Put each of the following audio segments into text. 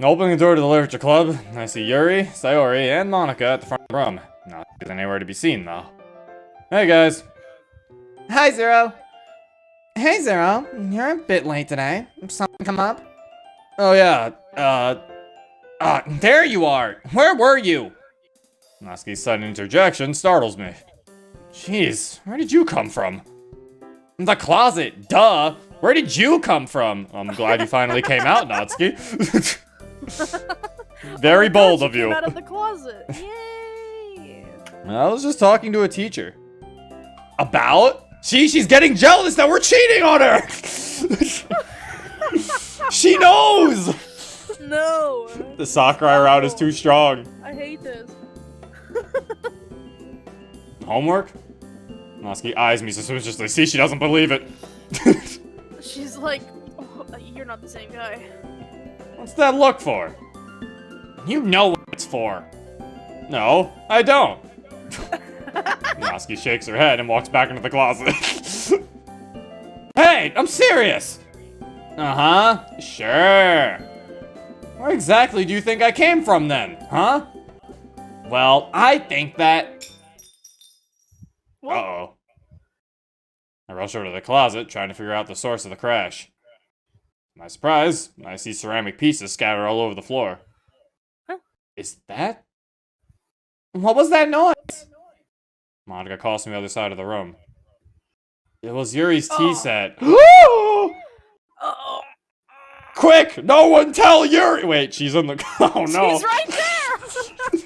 Opening the door to the literature club, I see Yuri, Sayori, and Monica at the front of the room. Not anywhere to be seen, though. Hey, guys. Hi, Zero. Hey, Zero. You're a bit late today. Something come up? Oh, yeah, there you are! Where were you? Natsuki's sudden interjection startles me. Jeez, where did you come from? The closet, duh! Where did you come from? I'm glad you finally came out, Natsuki. Very bold of you. Came out of the closet. Yay! I was just talking to a teacher. About? She's getting jealous that we're cheating on her! She knows! No! The Sakurai route is too strong. I hate this. Homework? Natsuki eyes me suspiciously. See, she doesn't believe it. She's like, oh, you're not the same guy. What's that look for? You know what it's for. No, I don't. Natsuki shakes her head and walks back into the closet. Hey, I'm serious! Uh-huh, sure. Where exactly do you think I came from then, huh? Well, I think that... What? Uh-oh. I rush over to the closet, trying to figure out the source of the crash. To my surprise, I see ceramic pieces scattered all over the floor. Huh? Is that... What was that noise? Monica calls from the other side of the room. It was Yuri's tea set. Oh. Quick! No one tell Yuri! Wait, she's in the... Oh no. She's right there!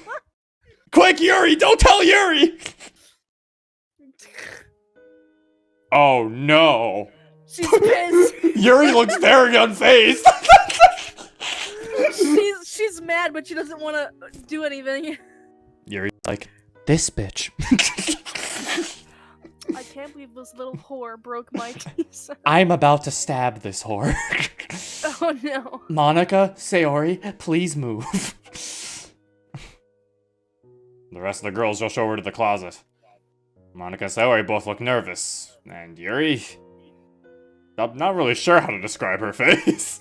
Quick, Yuri! Don't tell Yuri! Oh no. She's pissed. Yuri looks very unfazed. She's mad, but she doesn't want to do anything. Yuri's like, this bitch. I can't believe this little whore broke my keys. I'm about to stab this whore. Oh no. Monica, Sayori, please move. The rest of the girls rush over to the closet. Monica and Sayori both look nervous. And Yuri... I'm not really sure how to describe her face.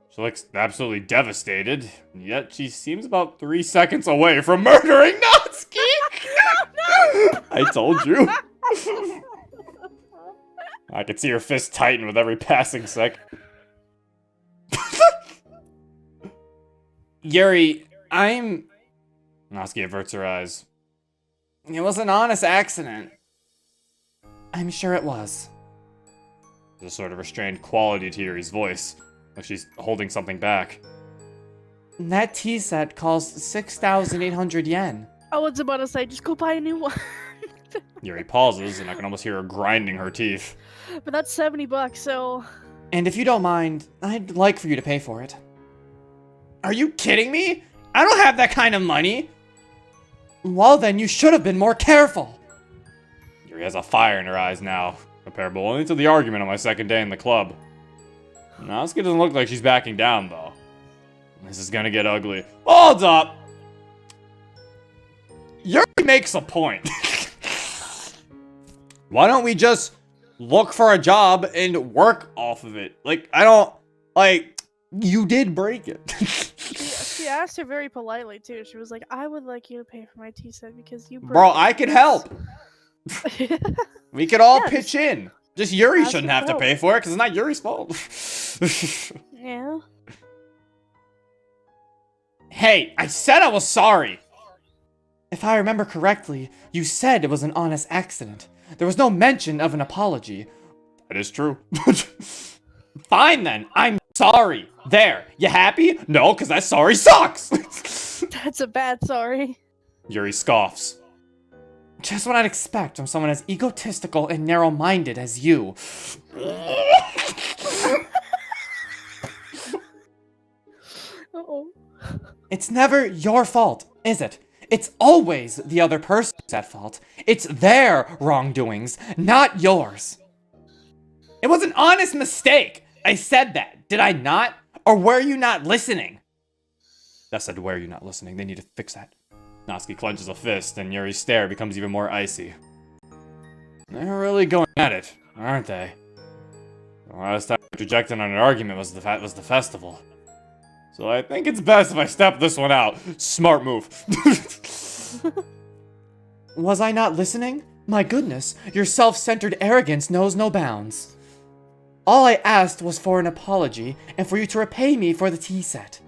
She looks absolutely devastated, yet she seems about 3 seconds away from murdering Natsuki! No! I told you. I could see her fist tighten with every passing second. Yuri, Natsuki averts her eyes. It was an honest accident. I'm sure it was. There's a sort of restrained quality to Yuri's voice, like she's holding something back. That tea set cost 6,800 yen. I was about to say, just go buy a new one. Yuri pauses, and I can almost hear her grinding her teeth. But that's 70 bucks, so... And if you don't mind, I'd like for you to pay for it. Are you kidding me? I don't have that kind of money! Well then, you should have been more careful. Yuri has a fire in her eyes now, comparable only to the argument on my second day in the club. Natsuki doesn't look like she's backing down, though. This is gonna get ugly. Hold up! Yuri makes a point. Why don't we just look for a job and work off of it? Like, I don't... Like, you did break it. She asked her very politely, too. She was like, I would like you to pay for my tea set because you broke Bro, it." I could help. We could all Yeah, pitch in. Just Yuri ask shouldn't for have to help. pay for it, because it's not Yuri's fault. Yeah. Hey, I said I was sorry. If I remember correctly, you said it was an honest accident. There was no mention of an apology. That is true. Fine then, I'm sorry. There, you happy? No, because that sorry sucks. That's a bad sorry. Yuri scoffs. Just what I'd expect from someone as egotistical and narrow-minded as you. Uh-oh. It's never your fault, is it? It's always the other person's at fault. It's their wrongdoings, not yours. It was an honest mistake. I said that. Did I not? Or were you not listening? That said, were you not listening? They need to fix that. Natsuki clenches a fist, and Yuri's stare becomes even more icy. They're really going at it, aren't they? The last time I interjected on an argument was the festival. So I think it's best if I step this one out. Smart move. Was I not listening? My goodness, your self-centered arrogance knows no bounds. All I asked was for an apology and for you to repay me for the tea set.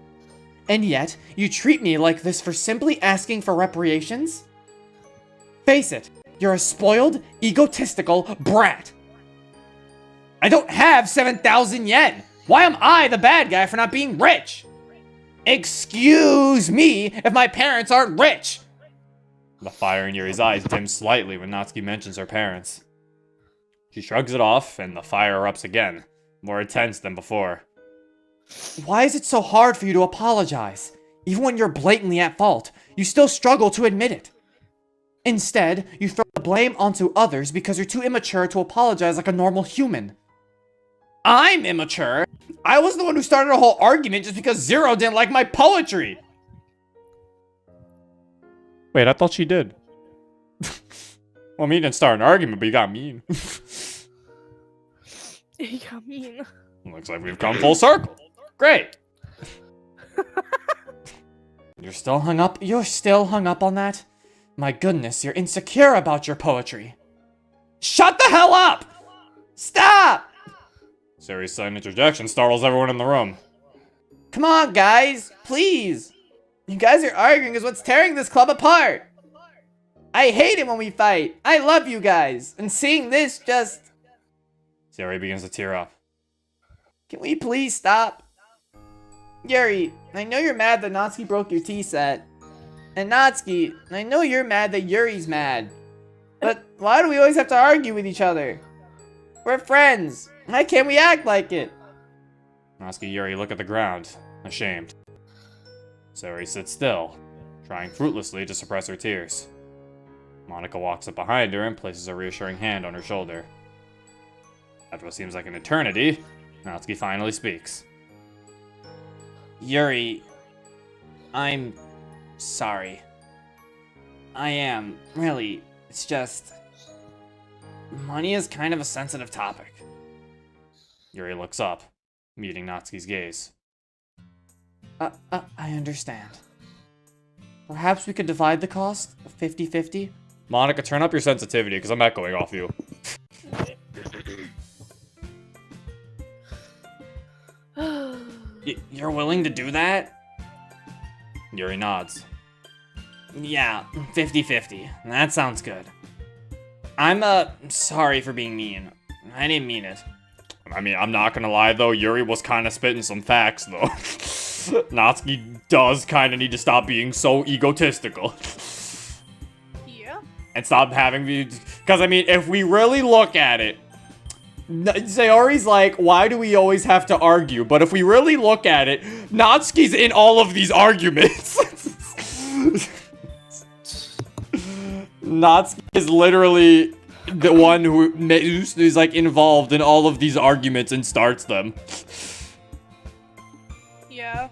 And yet, you treat me like this for simply asking for reparations? Face it, you're a spoiled, egotistical brat. I don't have 7,000 yen! Why am I the bad guy for not being rich? Excuse me if my parents aren't rich! The fire in Yuri's eyes dims slightly when Natsuki mentions her parents. She shrugs it off, and the fire erupts again, more intense than before. Why is it so hard for you to apologize? Even when you're blatantly at fault, you still struggle to admit it. Instead, you throw the blame onto others because you're too immature to apologize like a normal human. I'm immature? I was the one who started a whole argument just because Zero didn't like my poetry! Wait, I thought she did. Well, me didn't start an argument, but you got mean. You got mean. Looks like we've come full circle. Great. You're still hung up on that? My goodness, you're insecure about your poetry. Shut the hell up! Stop! Sari's sudden interjection startles everyone in the room. Come on, guys, please. You guys are arguing is what's tearing this club apart. I hate it when we fight. I love you guys. And seeing this just... Sari begins to tear up. Can we please stop? Yuri, I know you're mad that Natsuki broke your tea set. And Natsuki, I know you're mad that Yuri's mad. But why do we always have to argue with each other? We're friends. Why can't we act like it? Natsuki and Yuri look at the ground, ashamed. Sari sits still, trying fruitlessly to suppress her tears. Monika walks up behind her and places a reassuring hand on her shoulder. After what seems like an eternity, Natsuki finally speaks. Yuri, I'm sorry. I am, really. It's just... money is kind of a sensitive topic. Yuri looks up, meeting Natsuki's gaze. I understand. Perhaps we could divide the cost, 50-50? Monika, turn up your sensitivity, because I'm echoing off you. You're willing to do that? Yuri nods. Yeah, 50-50. That sounds good. I'm, sorry for being mean. I didn't mean it. I mean, I'm not gonna lie, though, Yuri was kind of spitting some facts, though. Natsuki does kind of need to stop being so egotistical. Yeah. And stop having the... Because, I mean, if we really look at it, Sayori's like, why do we always have to argue? But if we really look at it, Natsuki's in all of these arguments. Natsuki is literally the one who's like involved in all of these arguments and starts them. Yeah.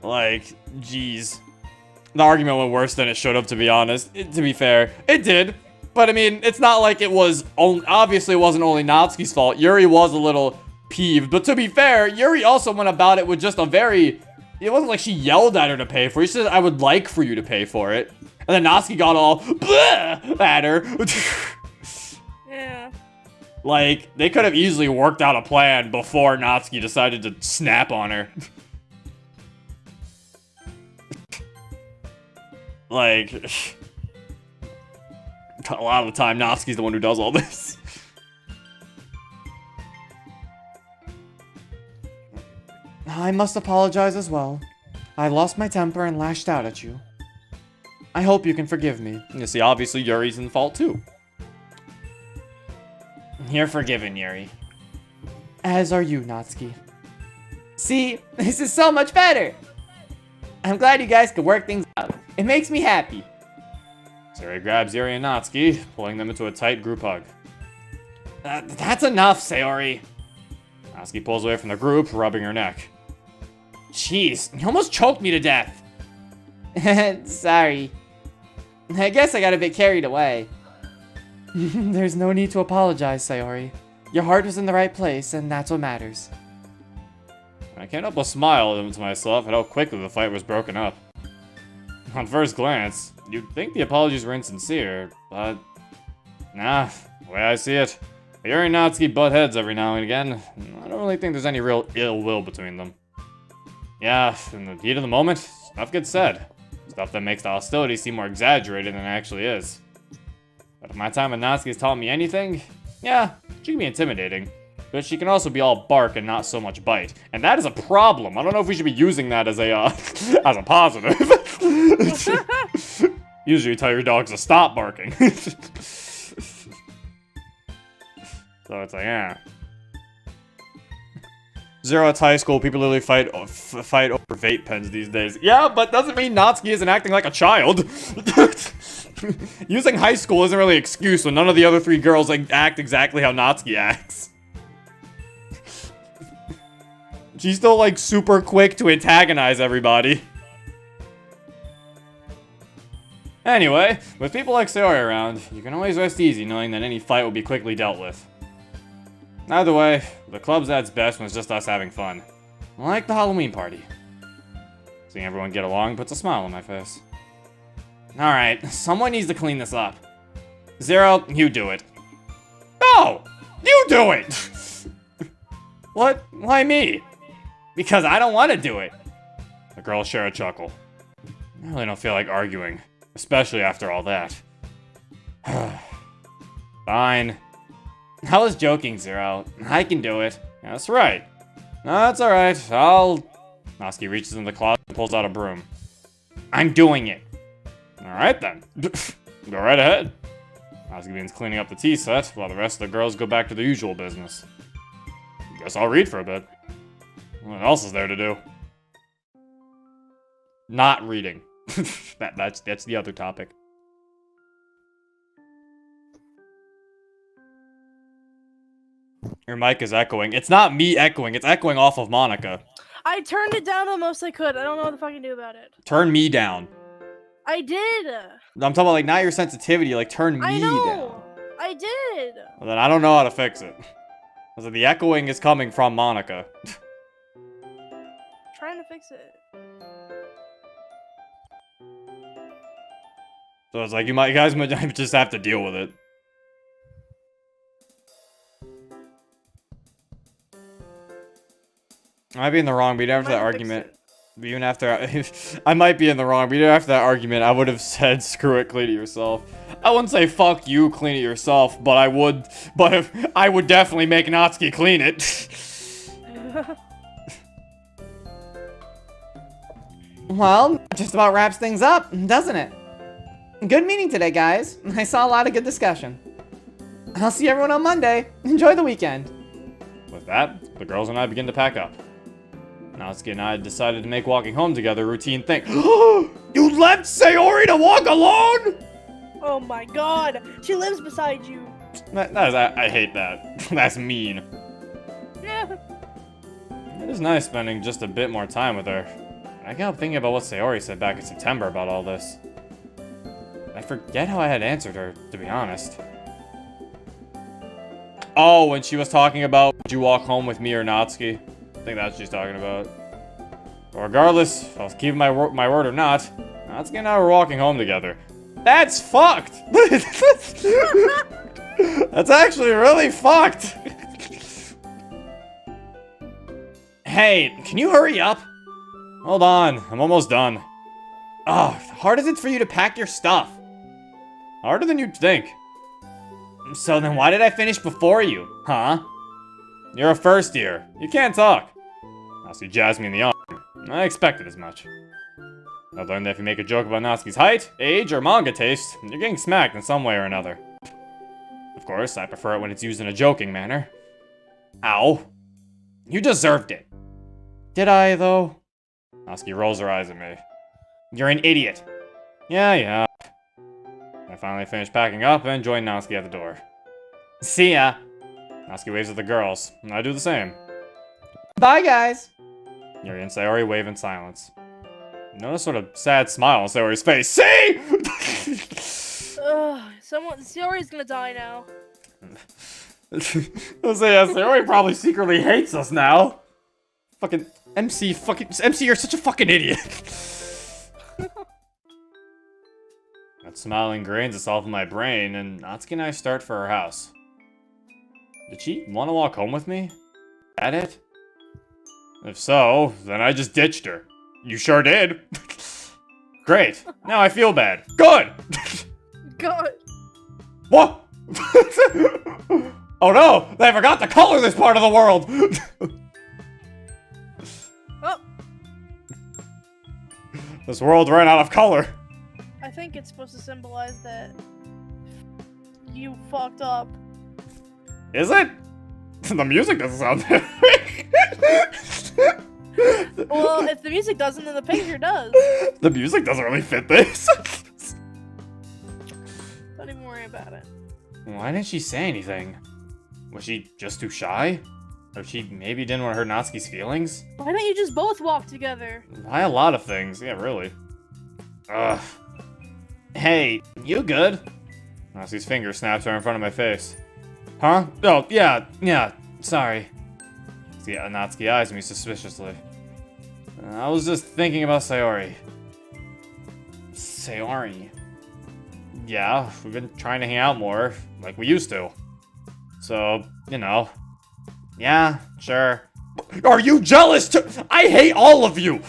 Like, jeez. The argument went worse than it should have, to be honest. To be fair, it did. But I mean, it's not like it was obviously it wasn't only Natsuki's fault. Yuri was a little peeved. But to be fair, Yuri also went about it with just a very... It wasn't like she yelled at her to pay for it. She said, I would like for you to pay for it. And then Natsuki got all bleh at her. Yeah. Like, they could have easily worked out a plan before Natsuki decided to snap on her. Like, a lot of the time, Natsuki's the one who does all this. I must apologize as well. I lost my temper and lashed out at you. I hope you can forgive me. You see, obviously, Yuri's in fault, too. You're forgiven, Yuri. As are you, Natsuki. See, this is so much better! I'm glad you guys could work things out. It makes me happy. Sari grabs Yuri and Natsuki, pulling them into a tight group hug. That's enough, Sayori. Natsuki pulls away from the group, rubbing her neck. Jeez, you almost choked me to death. Sorry. I guess I got a bit carried away. There's no need to apologize, Sayori. Your heart was in the right place, and that's what matters. I can't help but smile to myself at how quickly the fight was broken up. On first glance, you'd think the apologies were insincere, but nah, the way I see it, Yuri and Natsuki butt heads every now and again. I don't really think there's any real ill will between them. Yeah, in the heat of the moment, stuff gets said. Stuff that makes the hostility seem more exaggerated than it actually is. But if my time with Natsuki has taught me anything, yeah, she can be intimidating. But she can also be all bark and not so much bite. And that is a problem. I don't know if we should be using that as a, as a positive. Usually you tell your dogs to stop barking. So it's like, yeah. Zero at high school, people literally fight over vape pens these days. Yeah, but doesn't mean Natsuki isn't acting like a child. Using high school isn't really an excuse when none of the other 3 girls like act exactly how Natsuki acts. She's still like super quick to antagonize everybody. Anyway, with people like Sayori around, you can always rest easy knowing that any fight will be quickly dealt with. Either way, the club's at its best when it's just us having fun. Like the Halloween party. Seeing everyone get along puts a smile on my face. Alright, someone needs to clean this up. Zero, you do it. No! You do it! What? Why me? Because I don't want to do it. The girls share a chuckle. I really don't feel like arguing, especially after all that. Fine. I was joking, Zero. I can do it. That's right. No, that's alright. Natsuki reaches in the closet and pulls out a broom. I'm doing it. Alright then. Go right ahead. Natsuki begins cleaning up the tea set while the rest of the girls go back to their usual business. Guess I'll read for a bit. What else is there to do? Not reading. That's the other topic. Your mic is echoing. It's not me echoing, it's echoing off of Monica. I turned it down the most I could. I don't know what the fuck I can do about it. Turn me down. I did. I'm talking about like not your sensitivity, like turn me down. I did. Well, then I don't know how to fix it. So the echoing is coming from Monica. Trying to fix it. So it's like you guys might just have to deal with it. I might be in the wrong, but even after that argument, even after I might be in the wrong, but even after that argument, I would have said, "Screw it, clean it yourself." I wouldn't say "fuck you, clean it yourself," but I would definitely make Natsuki clean it. Well, that just about wraps things up, doesn't it? Good meeting today, guys. I saw a lot of good discussion. I'll see everyone on Monday. Enjoy the weekend. With that, the girls and I begin to pack up. Natsuki and I decided to make walking home together a routine thing. You left Sayori to walk alone? Oh my god, she lives beside you. I hate that. That's mean. Yeah. It is nice spending just a bit more time with her. I can't help thinking about what Sayori said back in September about all this. I forget how I had answered her, to be honest. Oh, when she was talking about, would you walk home with me or Natsuki? I think that's what she's talking about. But regardless, if I was keeping my word or not, Natsuki and I were walking home together. That's fucked! That's actually really fucked! Hey, can you hurry up? Hold on, I'm almost done. Oh, how hard is it for you to pack your stuff? Harder than you'd think. So then why did I finish before you, huh? You're a first year. You can't talk. Natsuki jazzed me in the arm. I expected as much. I learned that if you make a joke about Natsuki's height, age, or manga taste, you're getting smacked in some way or another. Of course, I prefer it when it's used in a joking manner. Ow. You deserved it. Did I, though? Natsuki rolls her eyes at me. You're an idiot. Yeah. I finally finished packing up and joined Natsuki at the door. See ya! Natsuki waves at the girls, and I do the same. Bye, guys. Yuri and Sayori wave in silence. Notice sort of sad smile on Sayori's face. See? Sayori's gonna die now. I'll say, yeah, Sayori probably secretly hates us now. Fucking MC, you're such a fucking idiot. That smiling grains itself in my brain, and Natsuki and I start for her house. Did she want to walk home with me? That it? If so, then I just ditched her. You sure did. Great. Now I feel bad. Good. God. What? Oh no! They forgot to color this part of the world! Oh, This world ran out of color. I think it's supposed to symbolize that you fucked up. Is it? The music doesn't sound that Well, if the music doesn't, then the picture does. The music doesn't really fit this. Don't even worry about it. Why didn't she say anything? Was she just too shy? Or she maybe didn't want to hurt Natsuki's feelings? Why don't you just both walk together? Why a lot of things? Yeah, really. Ugh. Hey, you good? Natsuki's finger snaps right in front of my face. Huh? Oh, yeah, sorry. Yeah, Natsuki eyes me suspiciously. I was just thinking about Sayori. Sayori? Yeah, we've been trying to hang out more, like we used to. So, you know. Yeah, sure. Are you jealous too? I hate all of you!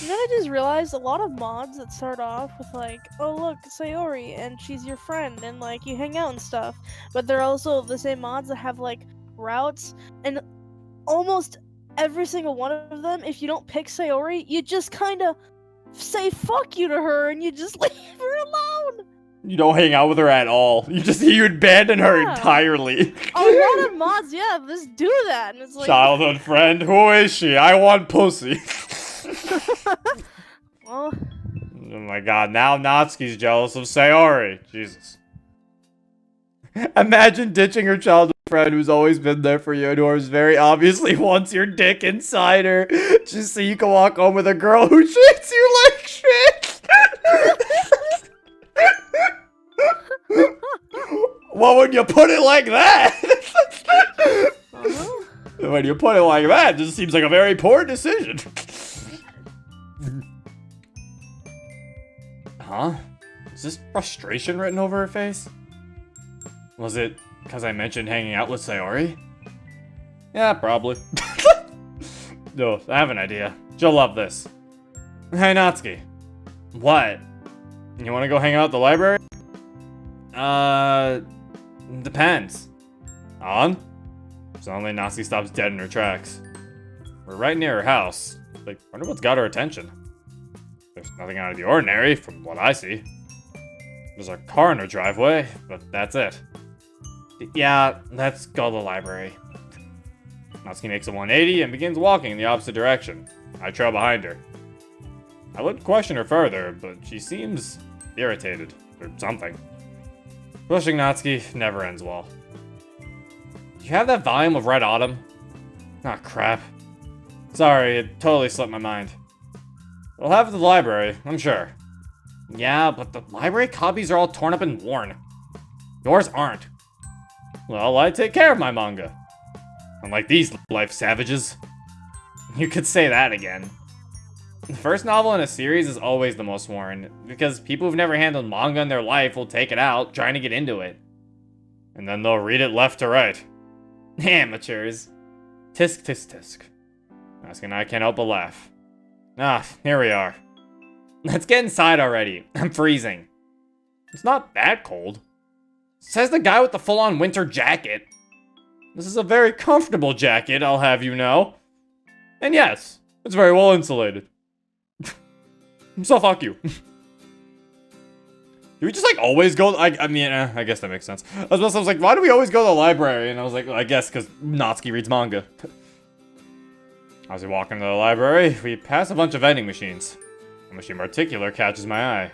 You know, I just realized a lot of mods that start off with like, oh look, Sayori, and she's your friend, and like you hang out and stuff. But they're also the same mods that have like routes, and almost every single one of them, if you don't pick Sayori, you just kind of say fuck you to her and you just leave her alone. You don't hang out with her at all. You abandon her Yeah. entirely. A lot of mods, yeah, just do that, and it's like, Childhood friend, who is she? I want pussy. well, Oh my god, now Natsuki's jealous of Sayori. Jesus. Imagine ditching her childhood friend who's always been there for you and who very obviously wants your dick inside her just so you can walk home with a girl who treats you like shit. Well, when you put it like that, when you put it like that, it just seems like a very poor decision. Huh? Is this frustration written over her face? Was it because I mentioned hanging out with Sayori? Yeah, probably. No, I have an idea. She'll love this. Hey, Natsuki. What? You want to go hang out at the library? Depends. On? Suddenly, Natsuki stops dead in her tracks. We're right near her house. Like, wonder what's got her attention. There's nothing out of the ordinary, from what I see. There's a car in her driveway, but that's it. Yeah, let's go to the library. Natsuki makes a 180 and begins walking in the opposite direction. I trail behind her. I would question her further, but she seems irritated, or something. Pushing Natsuki never ends well. Do you have that volume of Red Autumn? Ah, crap. Sorry, it totally slipped my mind. We'll have it at the library, I'm sure. Yeah, but the library copies are all torn up and worn. Yours aren't. Well, I take care of my manga. Unlike these life savages. You could say that again. The first novel in a series is always the most worn, because people who've never handled manga in their life will take it out, trying to get into it. And then they'll read it left to right. Amateurs. Tisk tisk tisk. Natsuki and I can't help but laugh. Ah, here we are. Let's get inside already. I'm freezing. It's not that cold. Says the guy with the full-on winter jacket. This is a very comfortable jacket, I'll have you know. And yes, it's very well insulated. So fuck you. Do we just like always go? I mean, I guess that makes sense. I was like, why do we always go to the library? And I was like, well, I guess because Natsuki reads manga. As we walk into the library, we pass a bunch of vending machines. A machine in particular catches my eye.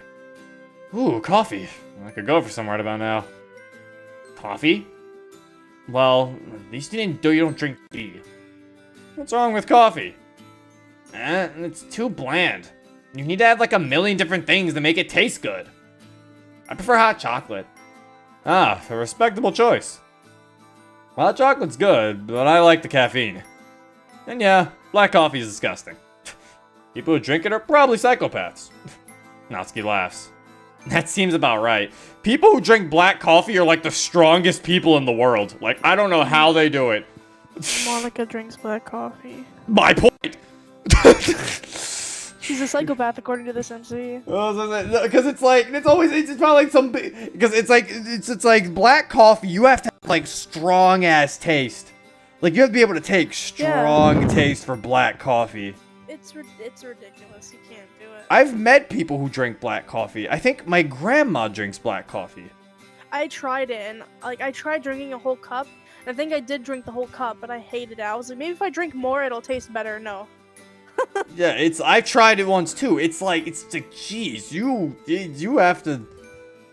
Ooh, coffee. I could go for some right about now. Coffee? Well, at least you don't drink tea. What's wrong with coffee? It's too bland. You need to add like a million different things to make it taste good. I prefer hot chocolate. Ah, a respectable choice. Hot chocolate's good, but I like the caffeine. And yeah, black coffee is disgusting. People who drink it are probably psychopaths. Natsuki laughs. That seems about right. People who drink black coffee are like the strongest people in the world. Like, I don't know how they do it. Monica drinks black coffee. My point! She's a psychopath according to this MC. Because it's probably like some, because it's like black coffee, you have to have like strong ass taste. Like you have to be able to take strong taste for black coffee. It's ridiculous. You can't do it. I've met people who drink black coffee. I think my grandma drinks black coffee. I tried it, and like I tried drinking a whole cup. And I think I did drink the whole cup, but I hated it. I was like, maybe if I drink more, it'll taste better. No. Yeah, I tried it once too. It's like, geez, you have to,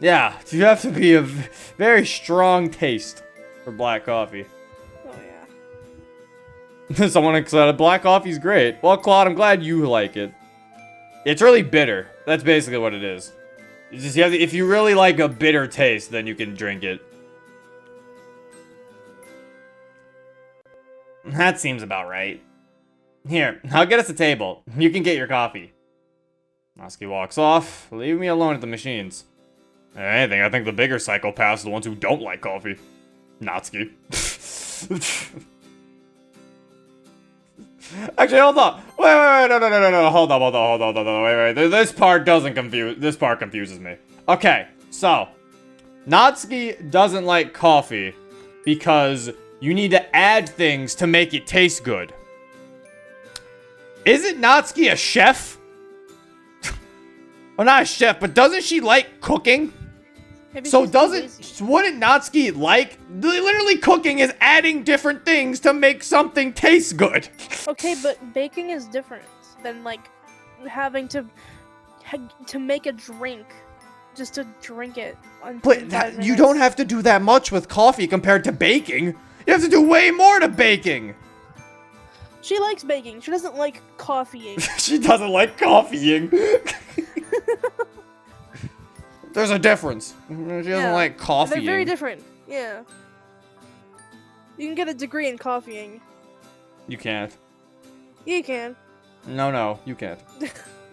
yeah, you have to be a very strong taste for black coffee. Oh yeah. Someone said black coffee's great. Well, Claude, I'm glad you like it. It's really bitter. That's basically what it is. It's just if you really like a bitter taste, then you can drink it. That seems about right. Here, I'll get us a table. You can get your coffee. Natsuki walks off. Leave me alone at the machines. If anything, I think the bigger psychopaths are the ones who don't like coffee. Natsuki. Actually, hold on. Wait, no. Hold on. Wait. This part confuses me. Okay, so Natsuki doesn't like coffee because you need to add things to make it taste good. Isn't Natsuki a chef? Well, not a chef, but doesn't she like cooking? Maybe So she's wouldn't Natsuki like, literally cooking is adding different things to make something taste good. Okay, but baking is different than like having to make a drink just to drink it. But you don't have to do that much with coffee compared to baking. You have to do way more to baking. She likes baking. She doesn't like coffeeing. She doesn't like coffeeing. There's a difference. She doesn't like coffeeing. They're very different. Yeah. You can get a degree in coffeeing. You can't. You can. No, you can't.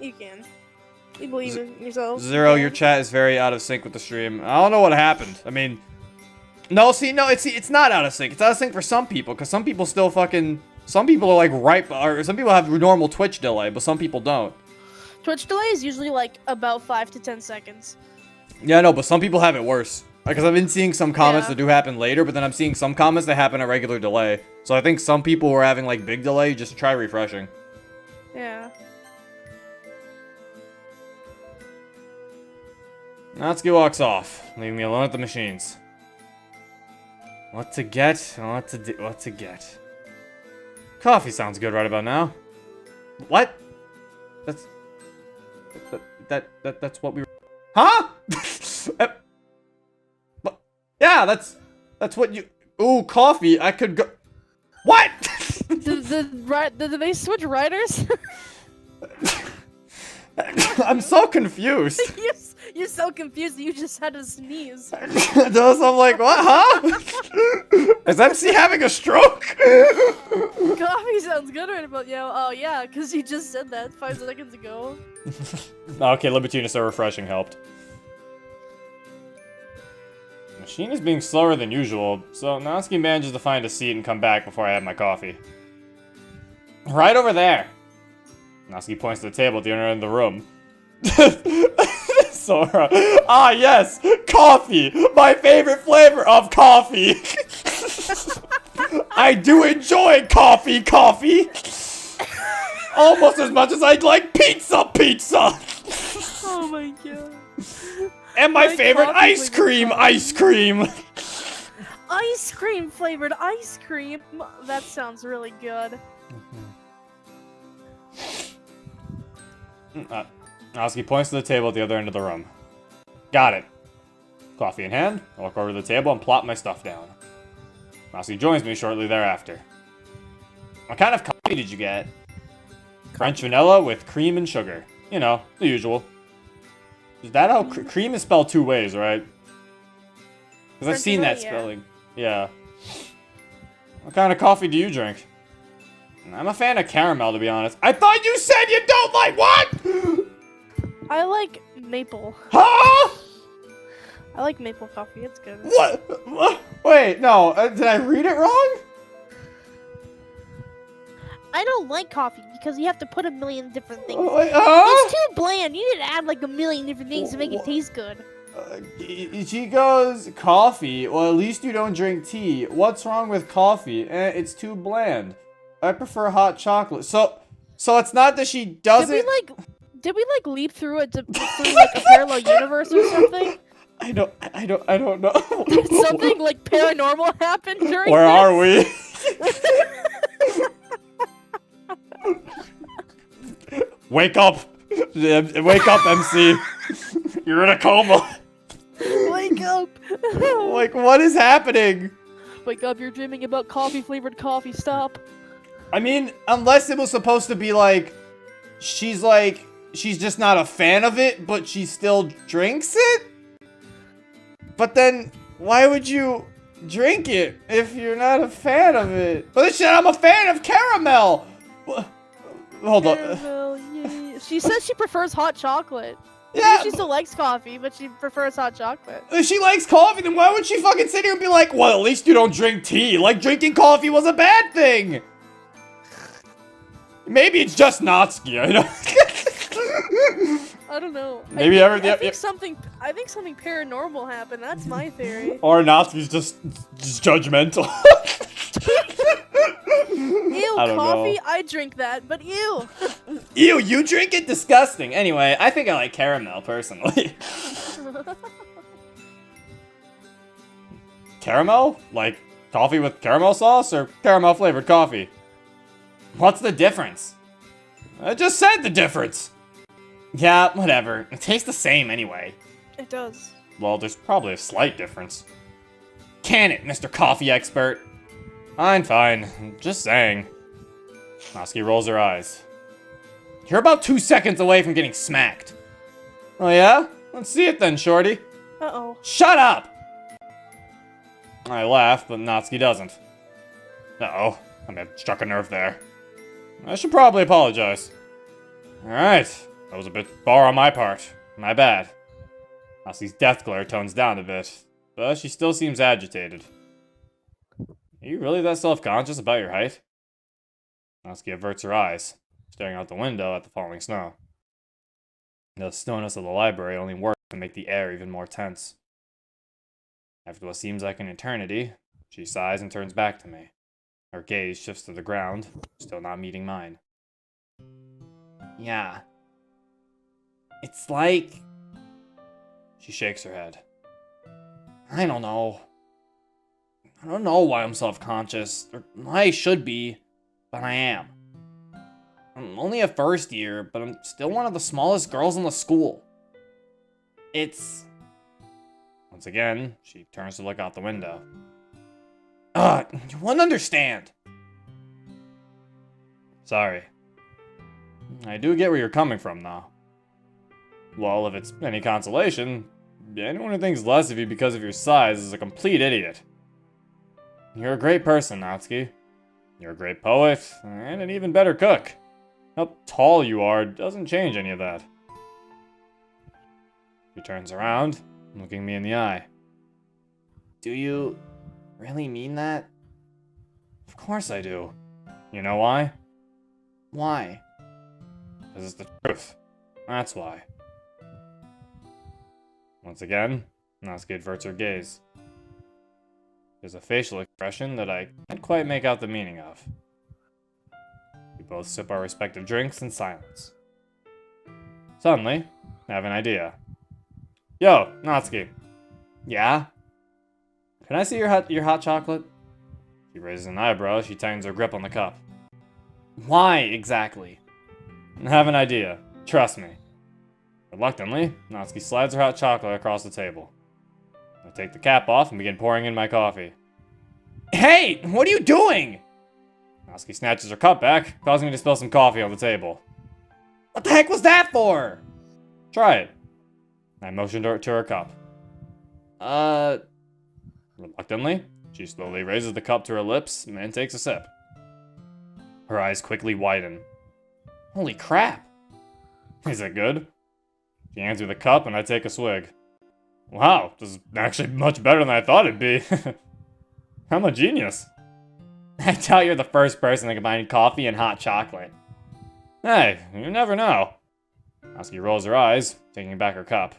You can. You believe in yourself. Zero, your chat is very out of sync with the stream. I don't know what happened. I mean, it's not out of sync. It's out of sync for some people, because some people still fucking, some people are like or some people have normal Twitch delay, but some people don't. Twitch delay is usually like about 5 to 10 seconds. Yeah, I know, but some people have it worse. Because I've been seeing some comments that do happen later, but then I'm seeing some comments that happen at regular delay. So I think some people who are having like big delay, just try refreshing. Yeah. Natsuki walks off, leaving me alone at the machines. What to get? What to get? Coffee sounds good right about now. What? That's what we were... Huh? Yeah, that's what you... Ooh, coffee, I could go... What? Did they switch writers? I'm so confused. You're so confused that you just had to sneeze. Those, I'm like, what, huh? Is MC having a stroke? Coffee sounds good right about you. Oh yeah, because you just said that 5 seconds ago. Okay, Libertina so refreshing helped. The machine is being slower than usual, so Natsuki manages to find a seat and come back before I have my coffee. Right over there! Natsuki points to the table at the other end of the room. Sora. Ah, yes! Coffee! My favorite flavor of coffee! I do enjoy coffee! Almost as much as I'd like pizza! Oh my god. And my Like favorite coffee ice cream! Ice cream! Ice cream flavored ice cream? That sounds really good. Natsuki points to the table at the other end of the room. Got it. Coffee in hand, I walk over to the table and plop my stuff down. Natsuki joins me shortly thereafter. What kind of coffee did you get? French vanilla with cream and sugar. You know, the usual. Is that how cream is spelled 2 ways, right? Because I've seen that spelling. Yeah. What kind of coffee do you drink? I'm a fan of caramel, to be honest. I thought you said you don't like what? I like maple. Huh? I like maple coffee. It's good. What? Wait, no. Did I read it wrong? I don't like coffee because you have to put a million different things. Wait, It's too bland. You need to add like a million different things to make it taste good. She goes, coffee? Well, at least you don't drink tea. What's wrong with coffee? It's too bland. I prefer hot chocolate. So it's not that she doesn't... Did we leap through it through like a parallel universe or something? I don't know. Did something like paranormal happen during Where this? are we? Wake up! Wake up, MC! You're in a coma! Wake up! Like, what is happening? Wake up, you're dreaming about coffee-flavored coffee, stop. I mean, unless it was supposed to be like, she's just not a fan of it, but she still drinks it? But then, why would you drink it if you're not a fan of it? But shit, I'm a fan of caramel! Hold on. Caramel, yeah. She says she prefers hot chocolate. Yeah, She still likes coffee, but she prefers hot chocolate. if she likes coffee, then why would she fucking sit here and be like, well, at least you don't drink tea. Like, drinking coffee was a bad thing. Maybe it's just Natsuki, I know. I don't know. Maybe I think something paranormal happened. That's my theory. Or Natsuki's just judgmental. Ew, I don't coffee? know. I drink that, but ew. Ew, you drink it? Disgusting. Anyway, I think I like caramel, personally. Caramel? Like, coffee with caramel sauce, or caramel-flavored coffee? What's the difference? I just said the difference! Yeah, whatever. It tastes the same anyway. It does. Well, there's probably a slight difference. Can it, Mr. Coffee Expert? Fine. Just saying. Natsuki rolls her eyes. You're about 2 seconds away from getting smacked. Oh yeah? Let's see it then, shorty. Uh-oh. Shut up! I laugh, but Natsuki doesn't. Uh-oh. I may have struck a nerve there. I should probably apologize. Alright. That was a bit far on my part. My bad. Natsuki's death glare tones down a bit, but she still seems agitated. Are you really that self-conscious about your height? Natsuki averts her eyes, staring out the window at the falling snow. The snowness of the library only works to make the air even more tense. After what seems like an eternity, she sighs and turns back to me. Her gaze shifts to the ground, still not meeting mine. Yeah. It's like... She shakes her head. I don't know. I don't know why I'm self-conscious, or why I should be, but I am. I'm only a first year, but I'm still one of the smallest girls in the school. It's... Once again, she turns to look out the window. You wouldn't understand. Sorry. I do get where you're coming from, though. Well, if it's any consolation, anyone who thinks less of you because of your size is a complete idiot. You're a great person, Natsuki. You're a great poet, and an even better cook. How tall you are doesn't change any of that. She turns around, looking me in the eye. Do you really mean that? Of course I do. You know why? Why? Because it's the truth. That's why. Once again, Natsuki averts her gaze. There's a facial expression that I can't quite make out the meaning of. We both sip our respective drinks in silence. Suddenly, I have an idea. Yo, Natsuki. Yeah? Can I see your hot chocolate? She raises an eyebrow as she tightens her grip on the cup. Why, exactly? I have an idea. Trust me. Reluctantly, Natsuki slides her hot chocolate across the table. I take the cap off and begin pouring in my coffee. Hey! What are you doing? Natsuki snatches her cup back, causing me to spill some coffee on the table. What the heck was that for? Try it. I motioned her to her cup. Reluctantly, she slowly raises the cup to her lips and takes a sip. Her eyes quickly widen. Holy crap. Is it good? She hands me the cup and I take a swig. Wow, this is actually much better than I thought it'd be. I'm a genius. I doubt you're the first person to combine coffee and hot chocolate. Hey, you never know. Natsuki rolls her eyes, taking back her cup.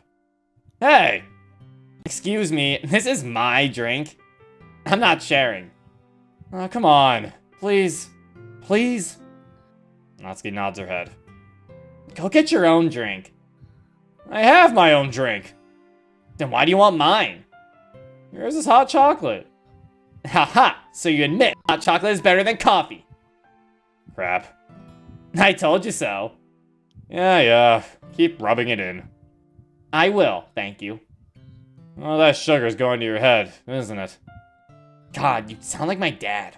Hey! Excuse me, this is my drink. I'm not sharing. Oh, come on. Please. Please? Natsuki nods her head. Go get your own drink. I have my own drink. Then why do you want mine? Yours is hot chocolate. Haha, so you admit hot chocolate is better than coffee. Crap. I told you so. Yeah. Keep rubbing it in. I will, thank you. Oh, that sugar's going to your head, isn't it? God, you sound like my dad.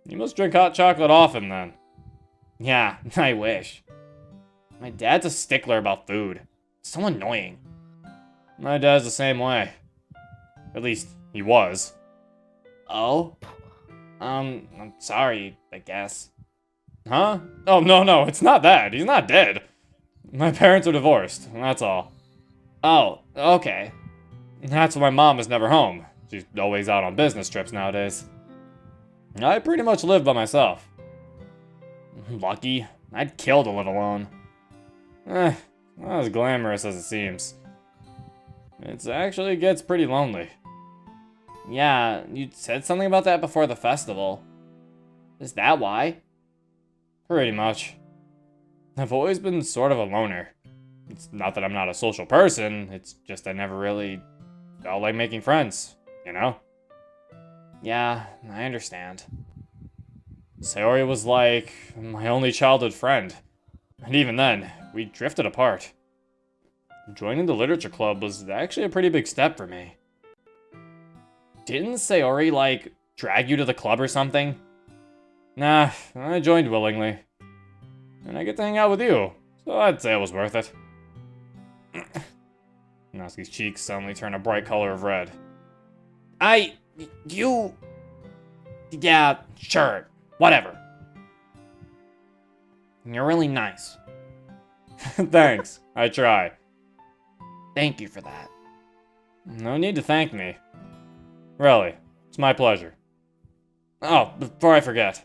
You must drink hot chocolate often, then. Yeah, I wish. My dad's a stickler about food. It's so annoying. My dad's the same way. At least, he was. Oh? I'm sorry, I guess. Huh? Oh, no, it's not that. He's not dead. My parents are divorced, that's all. Oh, okay. That's why my mom is never home. She's always out on business trips nowadays. I pretty much live by myself. Lucky. I'd kill to live alone. Not as glamorous as it seems. It actually gets pretty lonely. Yeah, you said something about that before the festival. Is that why? Pretty much. I've always been sort of a loner. It's not that I'm not a social person, it's just I never really felt like making friends, you know? Yeah, I understand. Sayori was like my only childhood friend. And even then, we drifted apart. Joining the literature club was actually a pretty big step for me. Didn't Sayori, like, drag you to the club or something? Nah, I joined willingly. And I get to hang out with you, so I'd say it was worth it. Natsuki's cheeks suddenly turn a bright color of red. Yeah, sure, whatever. You're really nice. Thanks, I try. Thank you for that. No need to thank me. Really, it's my pleasure. Oh, before I forget.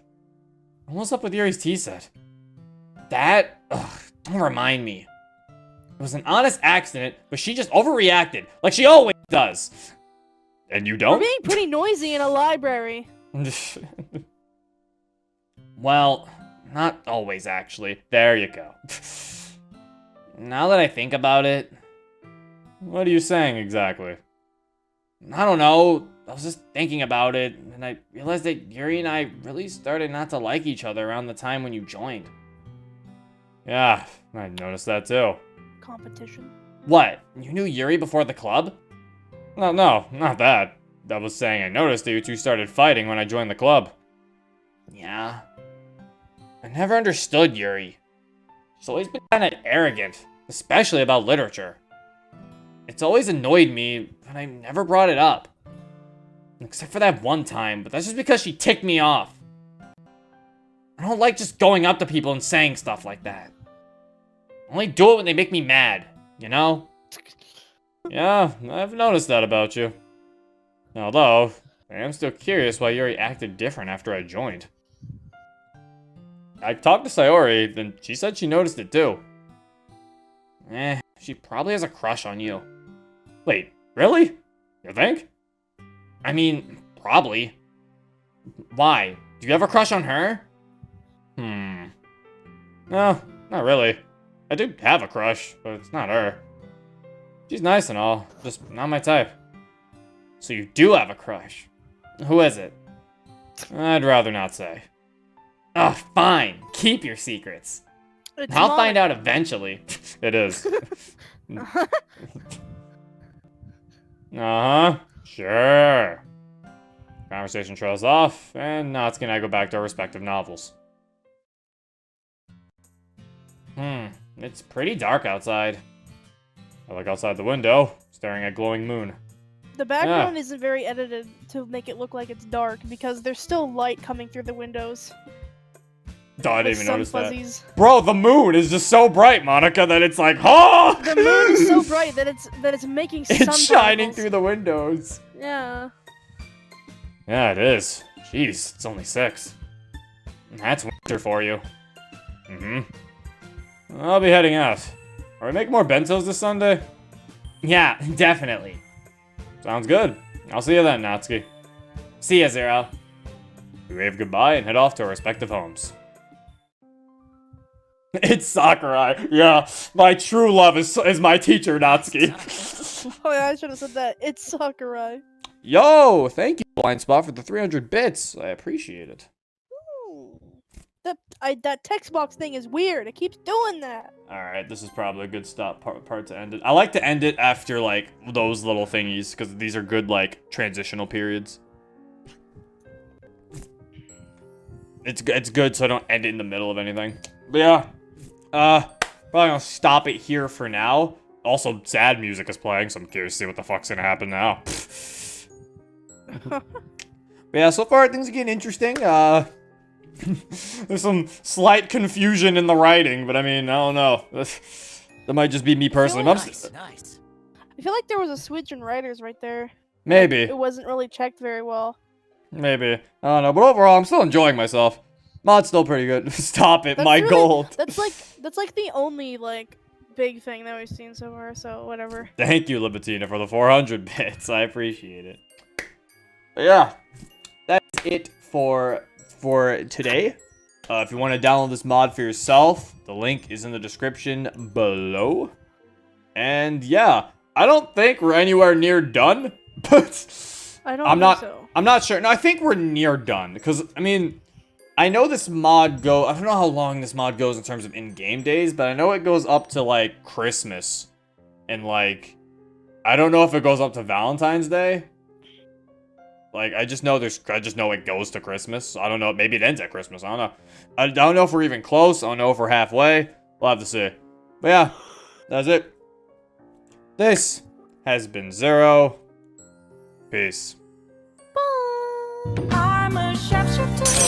What's up with Yuri's tea set? That? Ugh, don't remind me. It was an honest accident, but she just overreacted, like she always does. And you We're don't? being pretty noisy in a library. Well, not always, actually. There you go. Now that I think about it... What are you saying exactly? I don't know. I was just thinking about it, and I realized that Yuri and I really started not to like each other around the time when you joined. Yeah, I noticed that too. Competition. What? You knew Yuri before the club? No, not that. I was saying I noticed that you two started fighting when I joined the club. Yeah. I never understood Yuri. She's always been kind of arrogant, especially about literature. It's always annoyed me, but I never brought it up. Except for that one time, but that's just because she ticked me off. I don't like just going up to people and saying stuff like that. I only do it when they make me mad, you know? Yeah, I've noticed that about you. Although, I am still curious why Yuri acted different after I joined. I talked to Sayori, and she said she noticed it too. She probably has a crush on you. Wait, really? You think? I mean, probably. Why? Do you have a crush on her? No, not really. I do have a crush, but it's not her. She's nice and all, just not my type. So you do have a crush. Who is it? I'd rather not say. Ugh, fine. Keep your secrets. I'll find out eventually. It is. Uh-huh. Sure. Conversation trails off, and Natsuki and I go back to our respective novels. It's pretty dark outside. I look outside the window, staring at glowing moon. The background isn't very edited to make it look like it's dark because there's still light coming through the windows. Duh, I didn't With even sun notice fuzzies. that. Bro, the moon is just so bright, Monica, that it's like, oh! The moon is so bright that it's making sun It's shining particles. through the windows. Yeah. Yeah, it is. Jeez, it's only 6. That's winter for you. I'll be heading out. Are we making more bentos this Sunday? Yeah, definitely. Sounds good. I'll see you then, Natsuki. See ya, Zero. We wave goodbye and head off to our respective homes. It's Sakurai. Yeah, my true love is my teacher, Natsuki. Oh yeah, I should have said that. It's Sakurai. Yo, thank you, Blind Spot, for the 300 bits. I appreciate it. Ooh. That text box thing is weird. It keeps doing that. Alright, this is probably a good part to end it. I like to end it after, like, those little thingies, because these are good, like, transitional periods. It's good so I don't end it in the middle of anything. But yeah, probably gonna stop it here for now. Also, sad music is playing, so I'm curious to see what the fuck's gonna happen now. But yeah, so far things are getting interesting. There's some slight confusion in the writing, but I mean, I don't know. That might just be me personally. Nice. I feel like there was a switch in writers right there. Maybe. It wasn't really checked very well. Maybe. I don't know, but overall, I'm still enjoying myself. Mod's still pretty good. Stop it, That's my really- gold. That's like the only like big thing that we've seen so far. So whatever. Thank you, Libatina, for the 400 bits. I appreciate it. But yeah, that's it for today. If you want to download this mod for yourself, the link is in the description below. And yeah, I don't think we're anywhere near done, but I'm not sure. No, I think we're near done because I mean, I know this mod I don't know how long this mod goes in terms of in-game days, but I know it goes up to like Christmas and like I don't know if it goes up to Valentine's Day. Like, I just know it goes to Christmas. I don't know. Maybe it ends at Christmas. I don't know. I don't know if we're even close. I don't know if we're halfway. We'll have to see. But yeah, that's it. This has been Zero. Peace. Bye. I'm a sharpshooter.